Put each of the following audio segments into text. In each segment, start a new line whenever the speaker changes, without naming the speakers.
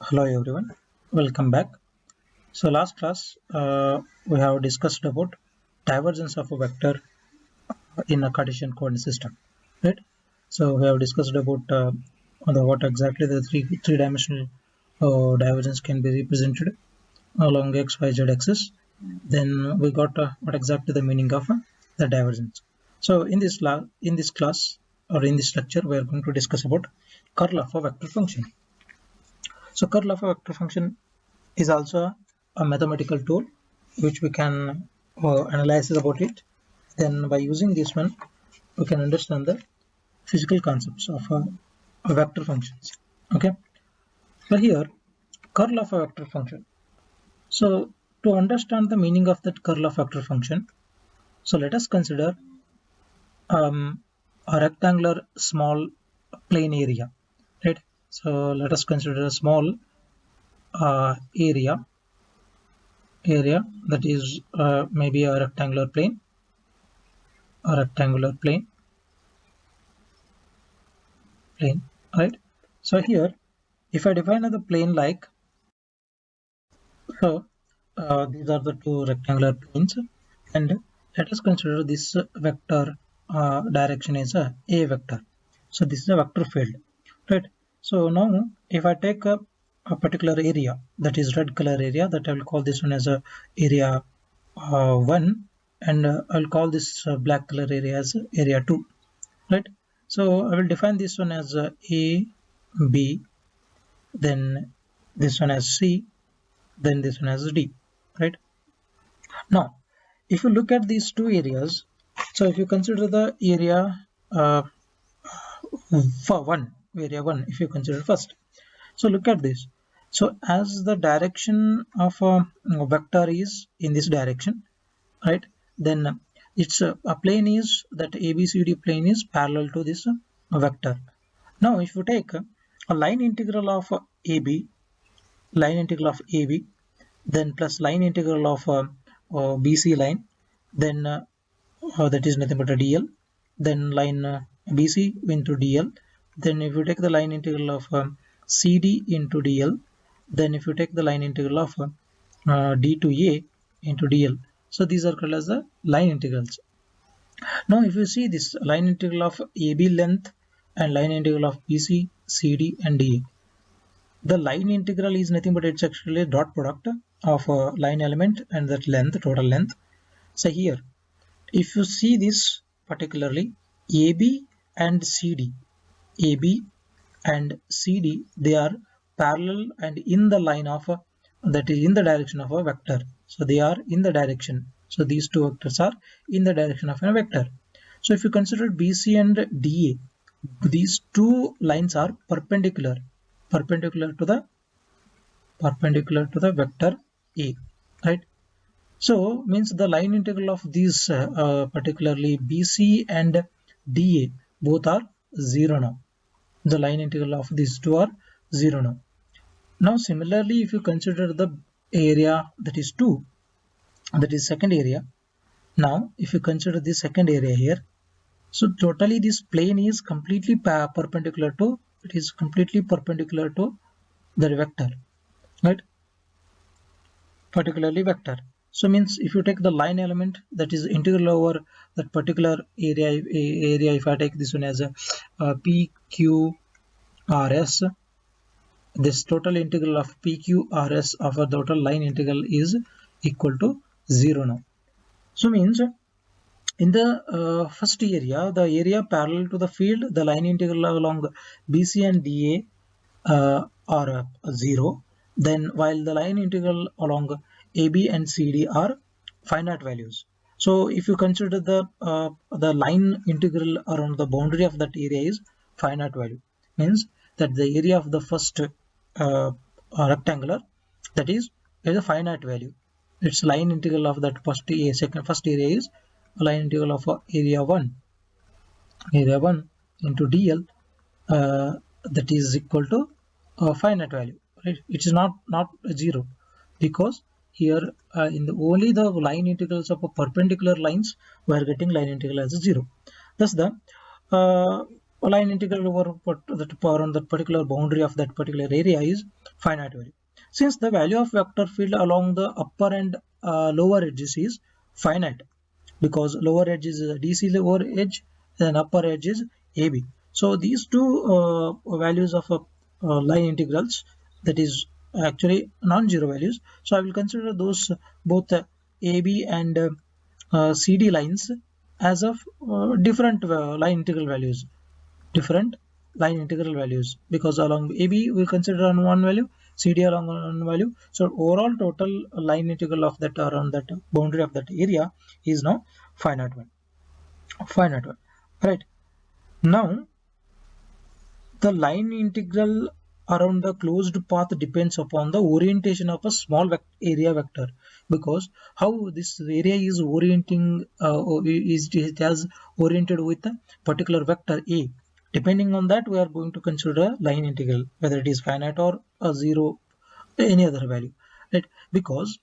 Hello everyone, welcome back. So last class we have discussed about divergence of a vector in a Cartesian coordinate system, right? So we have discussed about what exactly the three-dimensional divergence can be represented along x, y, z axis. Then we got what exactly the meaning of the divergence. So in this class or in this lecture, we are going to discuss about curl of a vector function. So curl of a vector function is also a mathematical tool which we can analyze about it. Then by using this one, we can understand the physical concepts of a vector functions. Okay. So here, curl of a vector function. So to understand the meaning of that curl of vector function, so let us consider a rectangular small plane area, right? So let us consider a small area that is maybe a rectangular plane, right? So here, if I define the plane like so, these are the two rectangular planes, and let us consider this vector direction is a vector. So this is a vector field, right? So now if I take a particular area, that is red color area, that I will call this one as a area 1, and I'll call this black color area as area 2, right? So I will define this one as a, b, then this one as c, then this one as d, right? Now if you look at these two areas, so if you consider the area for area 1, if you consider first, so look at this. So as the direction of a vector is in this direction, right, then it's a plane is that ABCD plane is parallel to this vector. Now if you take a line integral of AB, line integral of AB, then plus line integral of BC line, then that is nothing but a DL, then line BC into DL, then if you take the line integral of CD into DL, then if you take the line integral of D to A into DL, so these are called as the line integrals. Now if you see this line integral of AB length and line integral of BC, CD and DA, the line integral is nothing but it's actually a dot product of a line element and that length, total length. So here, if you see this particularly, AB and CD, AB and CD, they are parallel and in the line of that is in the direction of a vector. So they are in the direction. So these two vectors are in the direction of a vector. So if you consider BC and DA, these two lines are perpendicular to the vector A, right? So means the line integral of these particularly BC and DA both are 0 now. The line integral of these two are 0 now. Now similarly, if you consider the area that is 2, that is second area. Now if you consider this second area here, so totally this plane is completely perpendicular to, it is completely perpendicular to the vector, right? Particularly vector. So means if you take the line element, that is integral over that particular area, if I take this one as a PQRS, this total integral of PQRS of a total line integral is equal to 0 now. So means in the first area, the area parallel to the field, the line integral along BC and DA are 0. Then while the line integral along AB and CD are finite values. So if you consider the line integral around the boundary of that area is finite value, means that the area of the first rectangular, that is a finite value. Its line integral of that first area is line integral of area 1 into DL, that is equal to a finite value, right? It is not 0, because here in the only the line integrals of a perpendicular lines we are getting line integral as a 0. Thus the a line integral over that around that particular boundary of that particular area is finite value. Since the value of vector field along the upper and lower edges is finite, because lower edge is DC lower edge and upper edge is AB. So these two values of line integrals, that is actually non-zero values. So I will consider those both AB and CD lines as of different line integral values, because along AB we consider on one value, CD along one value. So overall total line integral of that around that boundary of that area is now finite one, right? Now the line integral around the closed path depends upon the orientation of a small area vector, because how this area is orienting it has oriented with a particular vector A. Depending on that, we are going to consider line integral, whether it is finite or a zero, any other value, right? Because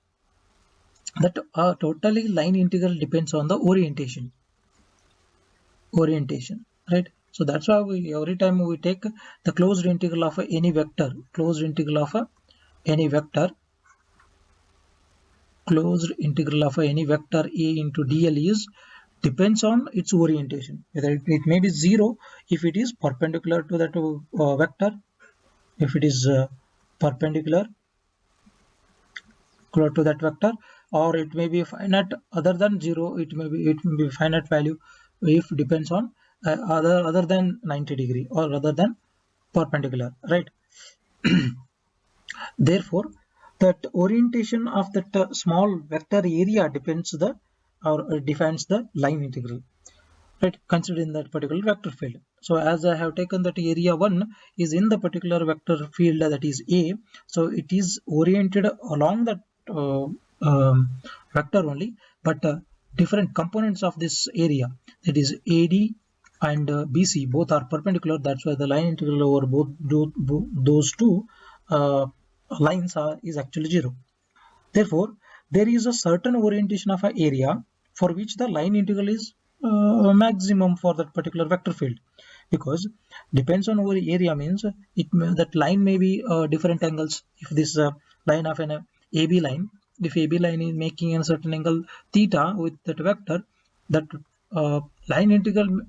that totally line integral depends on the orientation, right? So that's why we every time we take the closed integral of any vector, closed integral of any vector A into dl is depends on its orientation, whether it may be 0 if it is perpendicular to that vector, if it is perpendicular to that vector, or it may be finite other than 0, it may be finite value if depends on other than 90 degree or other than perpendicular, right? Therefore that orientation of that small vector area defines the line integral, right, considering that particular vector field. So as I have taken that area 1 is in the particular vector field, that is A, so it is oriented along that vector only, but different components of this area, that is AD and BC, both are perpendicular. That's why the line integral over both those two lines is actually 0. Therefore there is a certain orientation of an area for which the line integral is maximum for that particular vector field, because depends on over area means that line may be different angles. If this line of an AB line, if AB line is making a certain angle theta with that vector, that line integral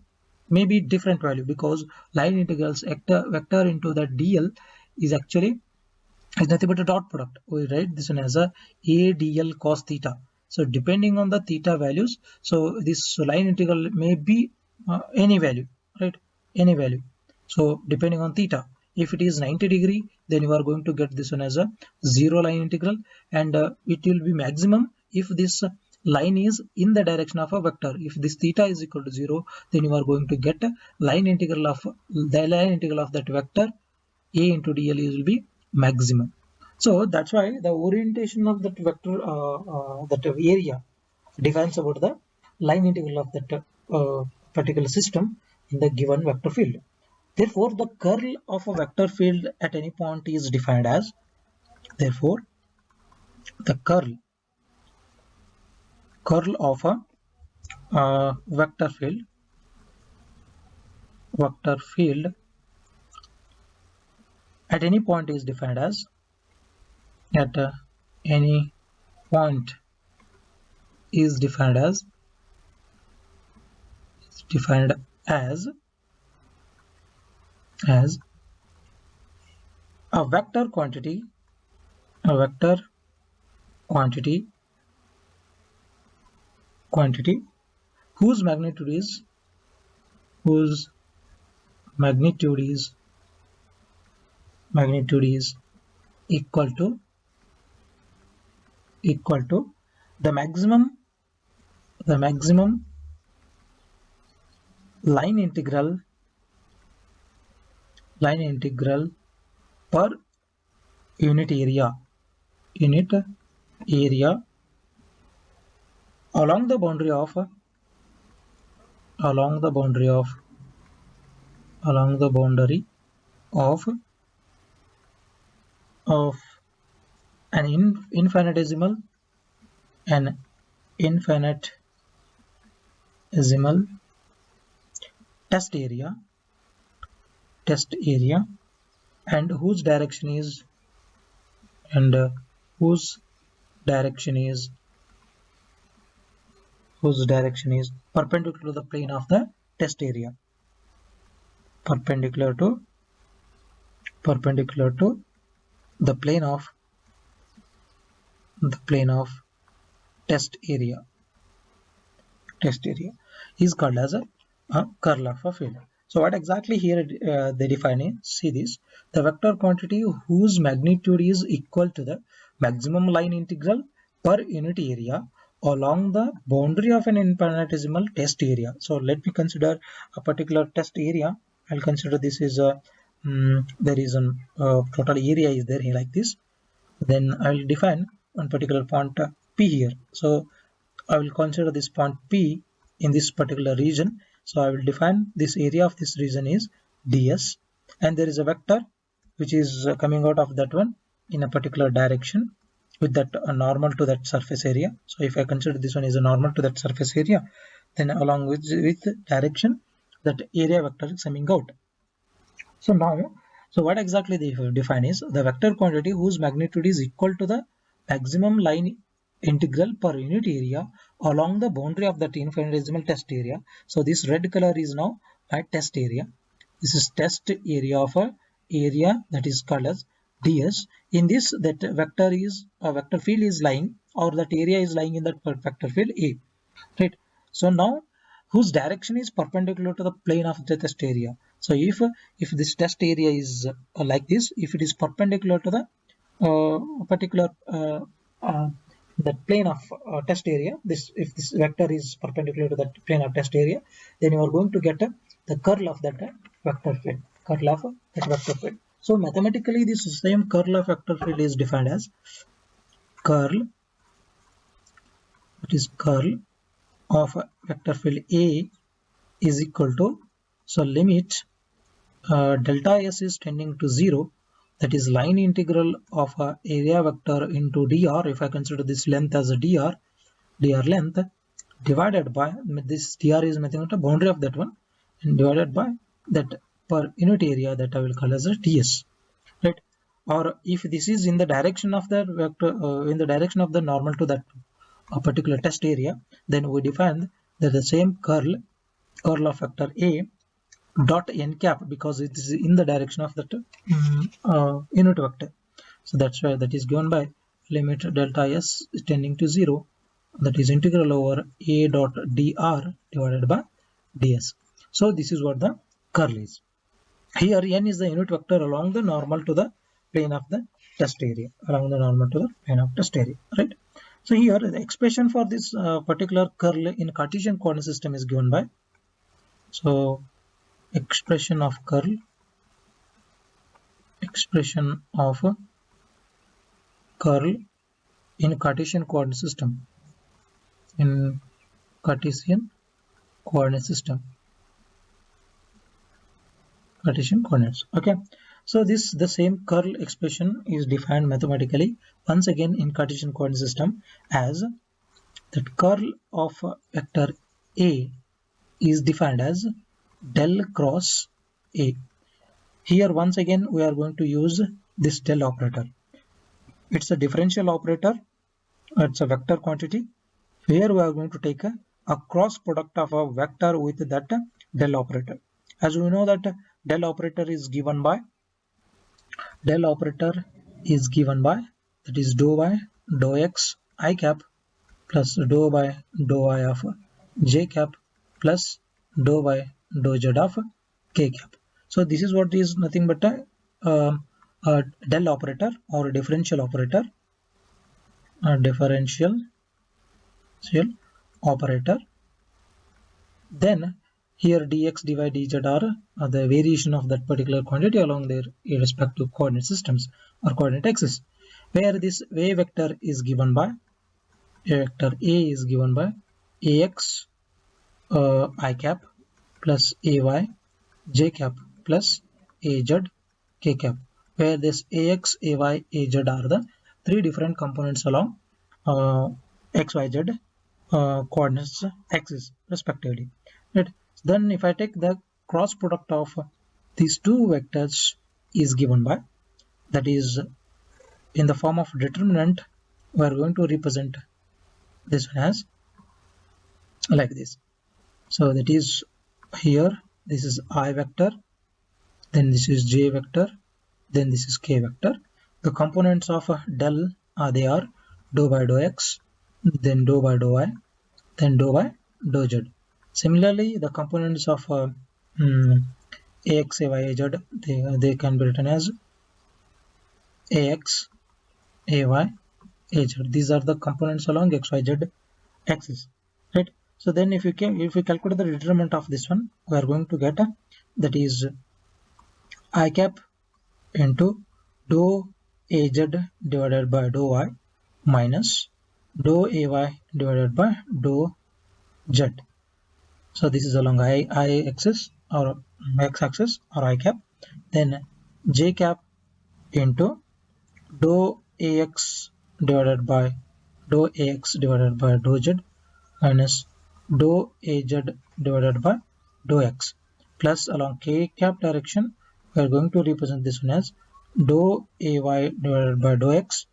may be different value, because line integrals vector into that dl is actually is nothing but a dot product. We write this one as a dl cos theta. So depending on the theta values, so this line integral may be any value, right? Any value. So depending on theta, if it is 90 degree, then you are going to get this one as a 0 line integral, and it will be maximum if this line is in the direction of a vector. If this theta is equal to 0, then you are going to get a line integral of that vector A into dl will be maximum. So that's why the orientation of that vector, that area, defines about the line integral of that particular system in the given vector field. Therefore the curl of a vector field at any point is defined as, therefore the curl of a vector field at any point is defined as, at any point is defined as a vector quantity whose magnitude is equal to the maximum line integral per unit area along the boundary of an infinitesimal test area test area, and whose direction is and whose direction is perpendicular to the plane of the test area, perpendicular to the plane of test area is called as a curl of a field. So what exactly here they define is, see this, the vector quantity whose magnitude is equal to the maximum line integral per unit area along the boundary of an infinitesimal test area. So let me consider a particular test area. I'll consider this is a there is a total area is there here like this. Then I will define one particular point P here. So I will consider this point P in this particular region. So I will define this area of this region is ds, and there is a vector which is coming out of that one in a particular direction with that normal to that surface area. So if I consider this one is a normal to that surface area, then along with direction that area vector is coming out. So now, so what exactly they define is the vector quantity whose magnitude is equal to the maximum line integral per unit area along the boundary of that infinitesimal test area. So this red color is now my test area. This is test area of a area that is called as ds. In this, that vector is a vector field is lying, or that area is lying in that vector field A, right? So now whose direction is perpendicular to the plane of the test area. So if this test area is like this, if it is perpendicular to the particular that plane of test area, this if this vector is perpendicular to that plane of test area, then you are going to get the curl of that vector field, So mathematically, this same curl of vector field is defined as curl of vector field A is equal to, so limit delta S is tending to 0, that is line integral of a area vector into dr. If I consider this length as a dr length, divided by this dr is nothing but a boundary of that one, and divided by that per unit area that I will call as a ds, right? Or if this is in the direction of that vector, in the direction of the normal to that a particular test area, then we define that the same curl of vector A dot n cap, because it is in the direction of that unit vector. So that's why that is given by limit delta S is tending to 0, that is integral over A dot dr divided by ds. So this is what the curl is. Here n is the unit vector along the normal to the plane of the test area, right? So here the expression for this particular curl in Cartesian coordinate system is given by, so expression of curl in Cartesian coordinate system, Cartesian coordinates. Okay, so this the same curl expression is defined mathematically once again in Cartesian coordinate system as that curl of vector A is defined as del cross A. Here once again we are going to use this del operator. It's a differential operator, it's a vector quantity. Here we are going to take a cross product of a vector with that del operator. As we know that del operator is given by that is dou by dou x I cap plus dou by dou I of j cap plus dou by dou z of k cap. So this is what is nothing but a del operator or a differential operator, Then here dx dy dz are the variation of that particular quantity along their respective coordinate systems or coordinate axis, where this wave vector is given by vector A is given by ax I cap plus ay j cap plus az k cap, where this ax, ay, az are the three different components along xyz coordinates axis respectively, right? Then if I take the cross product of these two vectors is given by, that is in the form of determinant, we are going to represent this one as like this. So that is here, this is I vector, then this is j vector, then this is k vector. The components of del they are dou by dou x, then dou by dou y, then dou by dou z. Similarly, the components of ax, ay, az, they can be written as ax, ay, az. These are the components along xyz axis, right? So then if we calculate the determinant of this one, we are going to get that is I cap into dou az divided by dou y minus dou ay divided by dou z. So this is along I axis or x axis or I cap. Then j cap into dou ax divided by dou z minus dou az divided by dou x, plus along k cap direction we are going to represent this one as dou ay divided by dou x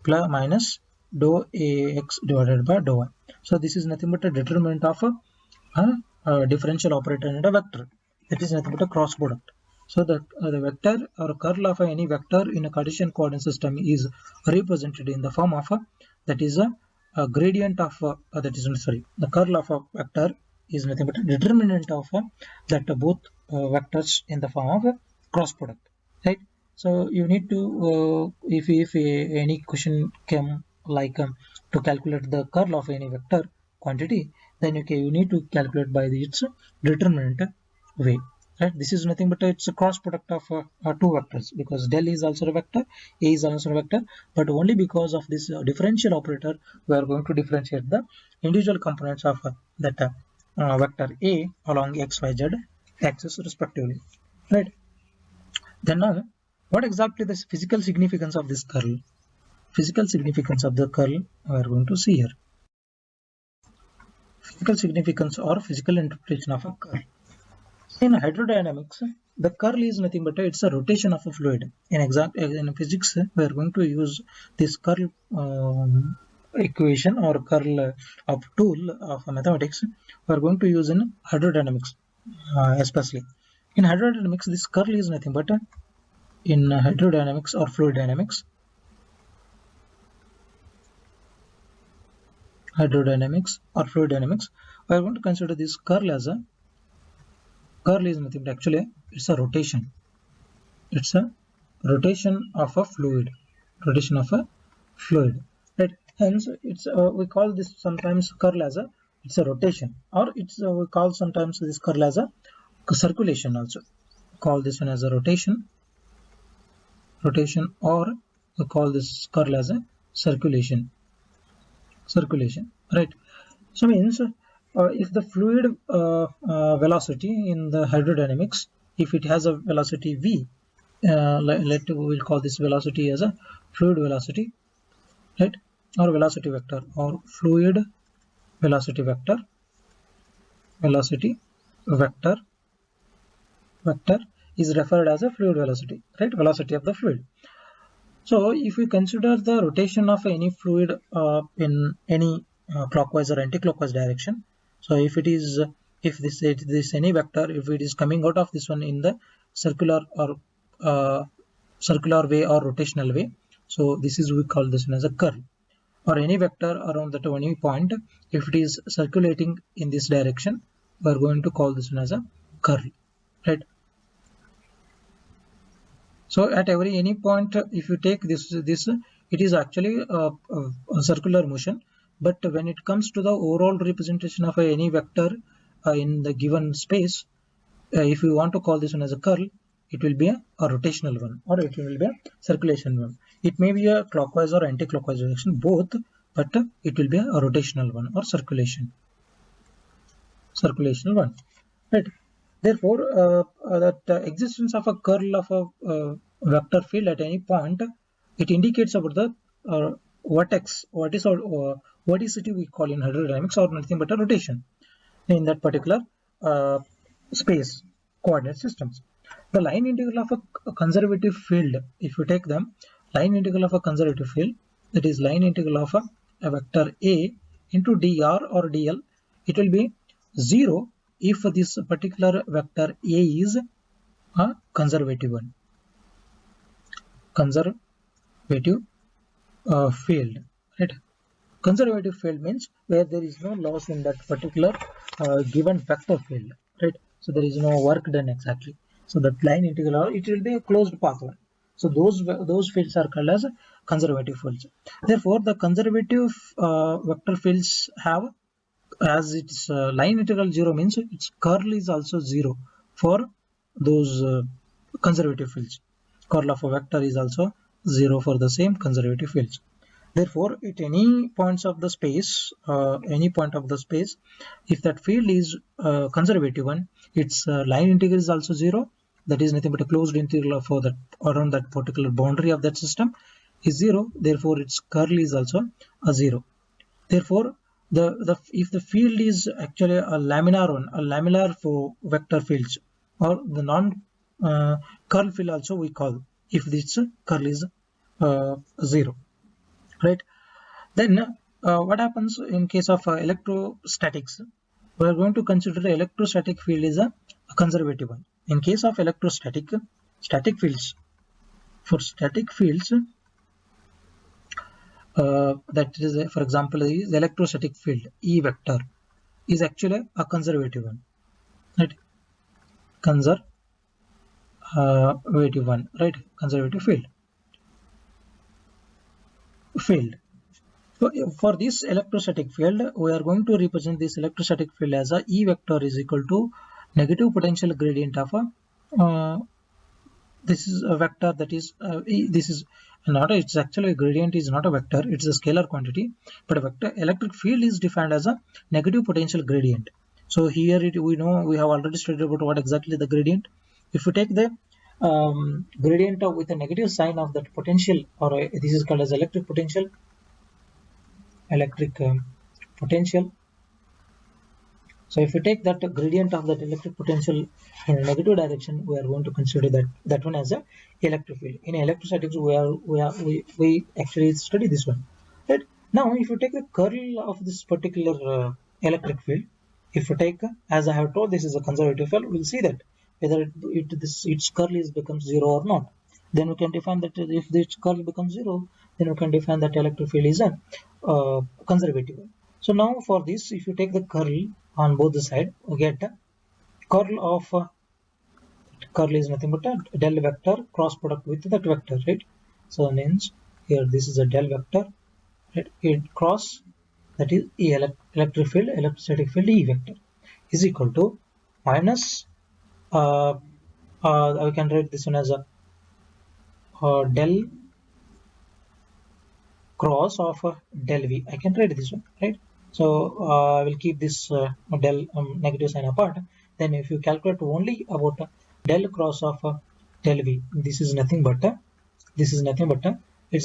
plus minus dou ax divided by dou y. So this is nothing but a determinant of a differential operator and a vector. That is nothing but a cross product. So the vector or curl of any vector in a Cartesian coordinate system is represented in the form of that is a gradient of the curl of a vector is nothing but a determinant of that both vectors in the form of a cross product, right? So you need to if any question came like to calculate the curl of any vector quantity, then you need to calculate by its determinant way, right? This is nothing but it's a cross product of two vectors, because del is also a vector, a is also a vector, but only because of this differential operator we are going to differentiate the individual components of that vector a along xyz axis respectively, right? Then now, what exactly the physical significance of this curl? Physical significance of the curl we are going to see here. Physical significance or physical interpretation of a curl. In hydrodynamics, the curl is nothing but it's a rotation of a fluid. In physics, we are going to use this curl equation or curl of tool of mathematics. We are going to use in hydrodynamics, especially. In hydrodynamics, this curl is nothing but in hydrodynamics or fluid dynamics. Hydrodynamics or fluid dynamics, we are going to consider this curl as a curl is nothing but actually it's a rotation. It's a rotation of a fluid. Rotation of a fluid. Right. Hence, it's we call this sometimes curl as it's a rotation, or it's we call sometimes this curl as a circulation also. Call this one as a rotation, or we call this curl as a circulation. Right? So means if the fluid velocity in the hydrodynamics, if it has a velocity v, we'll call this velocity as a fluid velocity, right? Or velocity vector, or fluid velocity vector. Velocity vector is referred as a fluid velocity, right? Velocity of the fluid. So if we consider the rotation of any fluid in any clockwise or anti-clockwise direction, so if this any vector, if it is coming out of this one in the circular or circular way or rotational way, so this is we call this one as a curl. Or any vector around that any point, if it is circulating in this direction, we are going to call this one as a curl, right? So at any point, if you take this, it is actually a circular motion. But when it comes to the overall representation of any vector in the given space, if you want to call this one as a curl, it will be a rotational one, or it will be a circulation one. It may be a clockwise or anti-clockwise direction, both, but it will be a rotational one or circulational one, right? Therefore, that existence of a curl of a vector field at any point, it indicates about the vertex, verticity we call in hydrodynamics, or nothing but a rotation in that particular space coordinate systems. The line integral of a conservative field, if you take them, line integral of a conservative field, that is line integral of a vector A into dr or dl, it will be 0 if this particular vector A is a conservative one, conservative field, right? Conservative field means where there is no loss in that particular given vector field, right? So there is no work done exactly. So that line integral, it will be a closed path one. So those fields are called as conservative fields. Therefore, the conservative vector fields have, as its line integral 0 means its curl is also 0 for those conservative fields. Curl of a vector is also 0 for the same conservative fields. Therefore, at any points of the space, if that field is conservative one, its line integral is also 0. That is nothing but a closed integral for that around that particular boundary of that system is 0. Therefore, its curl is also a 0. Therefore, if the field is actually a laminar one, a laminar for vector fields, or the non curl field also we call, if this curl is 0, right? Then what happens in case of electrostatics? We are going to consider electrostatic field is a conservative one. In case of static fields, for static fields, that is for example is electrostatic field E vector is actually a conservative one, right? Conservative one, right? Conservative field. So for this electrostatic field, we are going to represent this electrostatic field as a E vector is equal to negative potential gradient of a this is a vector, that is this is not a, it's actually a gradient is not a vector, it's a scalar quantity, but a vector electric field is defined as a negative potential gradient. So here we know, we have already studied about what exactly the gradient. If we take the gradient with a negative sign of that potential, or this is called as electric potential, so if we take that gradient of that electric potential in a negative direction, we are going to consider that one as a electric field. In electrostatics, we actually study this one, right? Now if you take the curl of this particular electric field, if you take, as I have told, this is a conservative field, we'll see that whether its curl becomes 0 or not. Then we can define that if this curl becomes 0, then we can define that electric field is a conservative one. So now for this, if you take the curl on both the side, we get curl of curl is nothing but a del vector cross product with that vector, right? So means here this is a del vector, right? It cross, that is electric field, electrostatic field E vector is equal to minus I can write this one as a del cross of del V. I can write this one, right? So I will keep this del negative sign apart. Then if you calculate only about del cross of del V, this is nothing but it's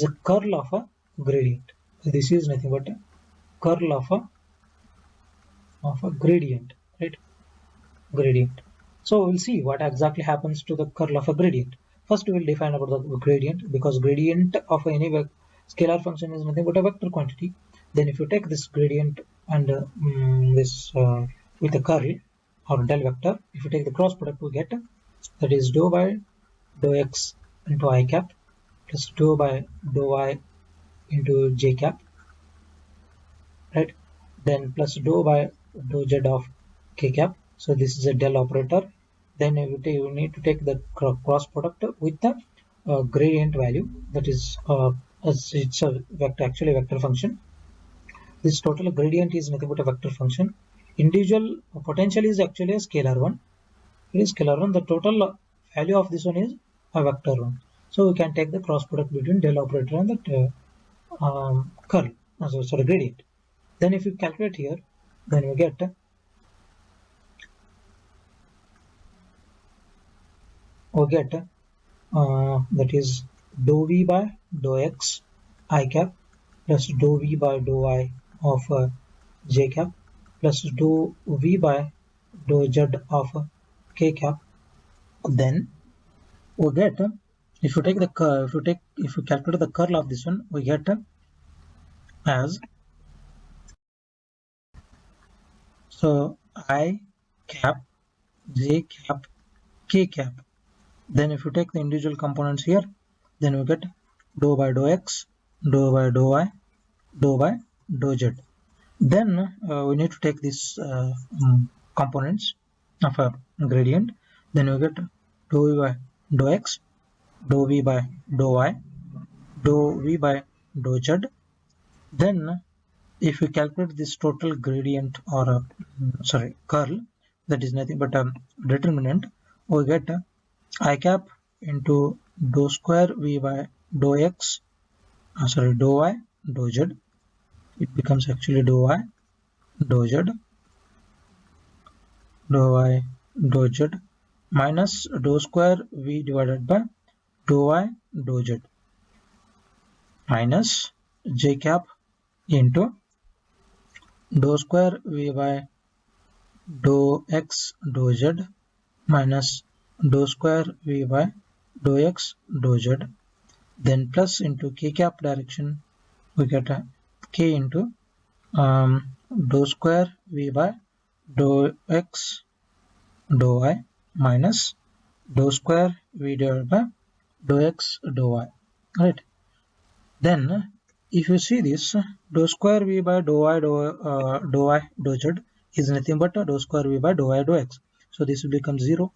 a curl of a gradient. So this is nothing but a curl of a gradient, right? Gradient. So we'll see what exactly happens to the curl of a gradient. First we will define about the gradient, because gradient of any scalar function is nothing but a vector quantity. Then if you take this gradient and this with a curl or del vector, if you take the cross product, we get that is dou by dou x into I cap plus dou by dou y into j cap, right? Then plus dou by dou z of k cap. So this is a del operator. Then you need to take the cross product with the gradient value, that is as it's a vector, actually vector function. This total gradient is nothing but a vector function. Individual potential is actually a scalar one. It is scalar one. The total value of this one is a vector one. So we can take the cross product between del operator and that curl, sorry, gradient. Then if you calculate here, then we get that is dou v by dou x I cap plus dou v by dou y of j cap plus dou v by dou z of k cap. Then we get if you take the if you calculate the curl of this one, we get as so I cap j cap k cap. Then if you take the individual components here, then we get dou by dou x, dou by dou y, dou by dou z. Then we need to take these components of a gradient. Then we get dou v by dou x, dou v by dou y, dou v by dou z. Then if we calculate this total gradient or curl, that is nothing but a determinant, we get I cap into dou square v by dou x, dou y, dou z. It becomes actually dou y, dou z, dou y, dou z minus dou square v divided by dou y, dou z minus j cap into dou square v by dou x, dou z minus dou square v by dou x, dou z. Then plus into k cap direction, we get a k into dou square v by dou x, dou y minus dou square v divided by dou x, dou y. Right. Then if you see this, dou square v by dou y, dou y, dou z is nothing but dou square v by dou y, dou x. So this will become 0.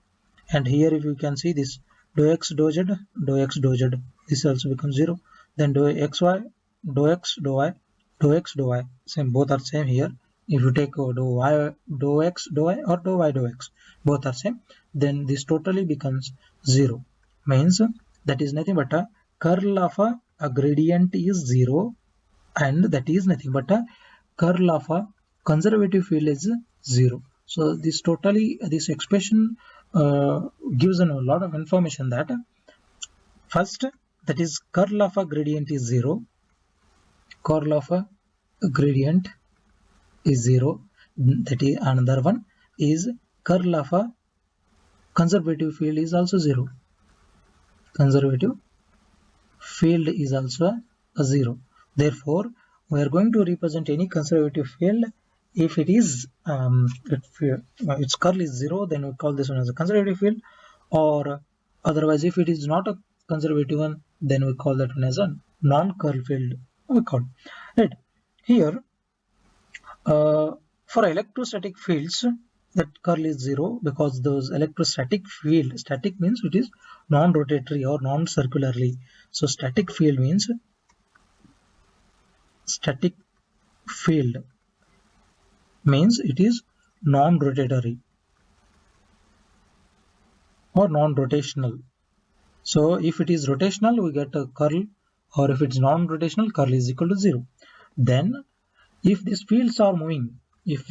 And here if you can see this dou x, dou z, dou x, dou z, this also becomes 0. Then dou xy, dou x, dou y, dou x, dou y, same, both are same here. If you take dou y, dou x, dou y, or dou y, dou x, both are same, then this totally becomes 0. Means that is nothing but a curl of a gradient is 0, and that is nothing but a curl of a conservative field is 0. So this expression gives a lot of information that first, that is curl of a gradient is 0, curl of a gradient is 0. That is another one is curl of a conservative field is also 0. Conservative field is also a 0. Therefore, we are going to represent any conservative field if it is its curl is 0, then we call this one as a conservative field, or otherwise if it is not a conservative one, then we call that one as a non-curl field. We call right here for electrostatic fields, that curl is 0 because those electrostatic field, static means it is non-rotatory or non-circularly. So static field means it is non-rotatory or non-rotational. So if it is rotational, we get a curl, or if it's non-rotational, curl is equal to 0. Then if these fields are moving, means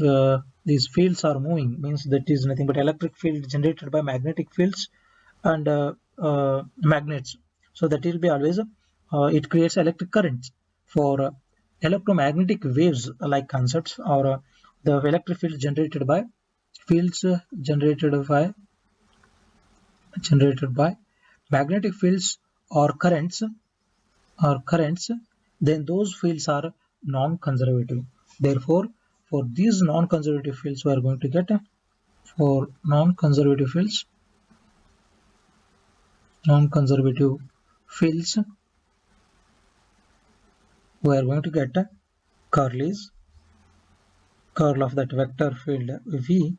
that is nothing but electric field generated by magnetic fields and magnets. So that will be always it creates electric currents. For electromagnetic waves like concepts, or the electric field generated by magnetic fields or currents, then those fields are non-conservative. Therefore, for these non-conservative fields, we are going to get for non-conservative fields, we are going to get curl of that vector field V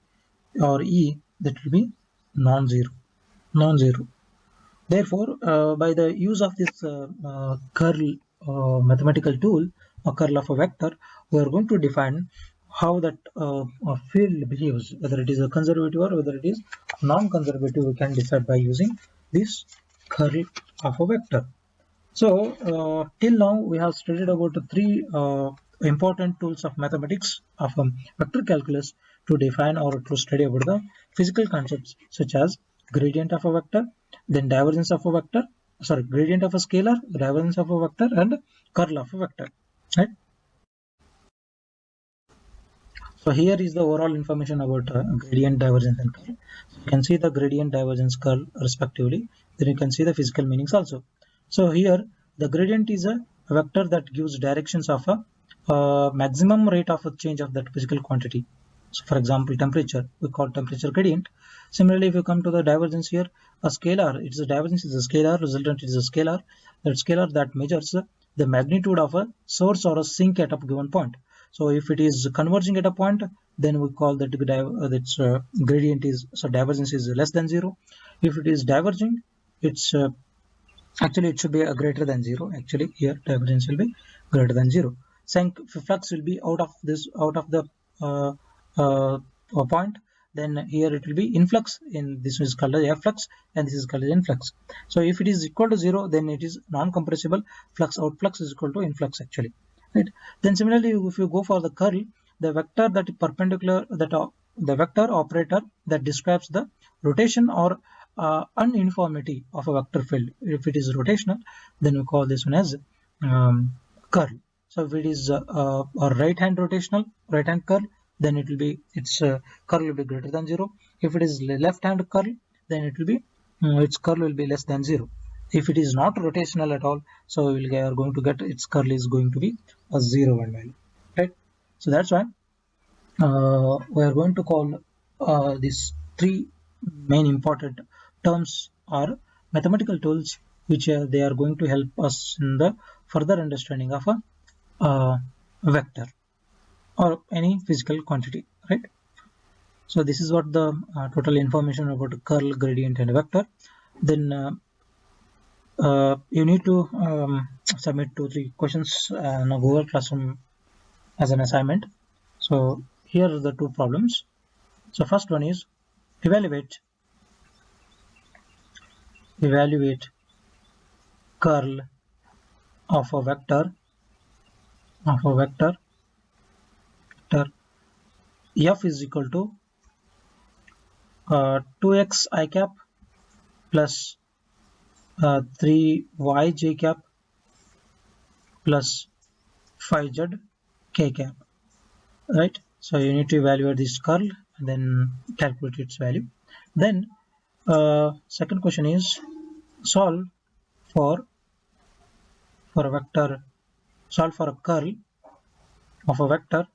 or E, that will be non-zero. Therefore, by the use of this curl mathematical tool, a curl of a vector, we are going to define how that field behaves, whether it is a conservative or whether it is non-conservative. We can decide by using this curl of a vector. So till now we have studied about three important tools of mathematics of vector calculus to define or to study about the physical concepts such as gradient of a vector, then divergence of a vector, gradient of a scalar, divergence of a vector, and curl of a vector, right? So here is the overall information about gradient, divergence, and curl. So you can see the gradient, divergence, curl respectively. then you can see the physical meanings also. So here the gradient is a vector that gives directions of a maximum rate of a change of that physical quantity. So for example, temperature, we call temperature gradient. Similarly, if you come to the divergence here, a scalar, it's a divergence is a scalar, resultant is a scalar. That scalar that measures the magnitude of a source or a sink at a given point. So if it is converging at a point, then we call that gradient is, so divergence is less than 0. If it is diverging, it's actually it should be a greater than 0. Actually here divergence will be greater than 0. Sink flux will be out of the uh, uh, point. Then here it will be influx, in this is called as flux and this is called as influx. So if it is equal to 0, then it is non-compressible. Flux out flux is equal to influx actually, right? Then similarly, if you go for the curl, the vector that is perpendicular, the vector operator that describes the rotation or uniformity of a vector field. If it is rotational, then we call this one as curl. So if it is a right hand curl, then it will be curl will be greater than 0. If it is left hand curl, then it will be its curl will be less than 0. If it is not rotational at all, so we are going to get its curl is going to be a 0 1 value, right? So that's why we are going to call these three main important terms are mathematical tools, which they are going to help us in the further understanding of a vector or any physical quantity, right? So this is what the total information about curl, gradient and vector. Then you need to submit 2-3 questions in a Google Classroom as an assignment. So here are the two problems. So first one is evaluate curl of a vector vector f is equal to 2x I cap plus 3y j cap plus 5z k cap, right? So you need to evaluate this curl and then calculate its value. Then second question is solve for a vector, solve for a curl of a vector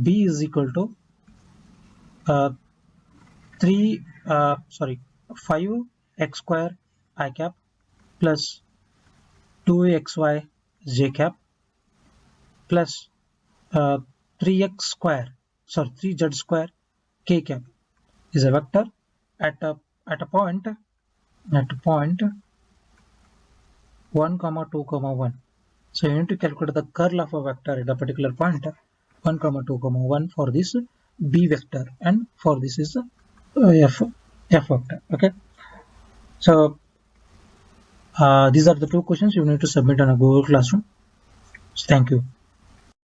b is equal to 5x square I cap plus 2xy j cap plus 3x square, 3z square k cap is a vector at a point 1 comma 2 comma 1. So you need to calculate the curl of a vector at a particular point 1 comma 2 comma 1 for this b vector, and for this is f vector. Okay, so these are the two questions you need to submit on a Google Classroom. So thank you.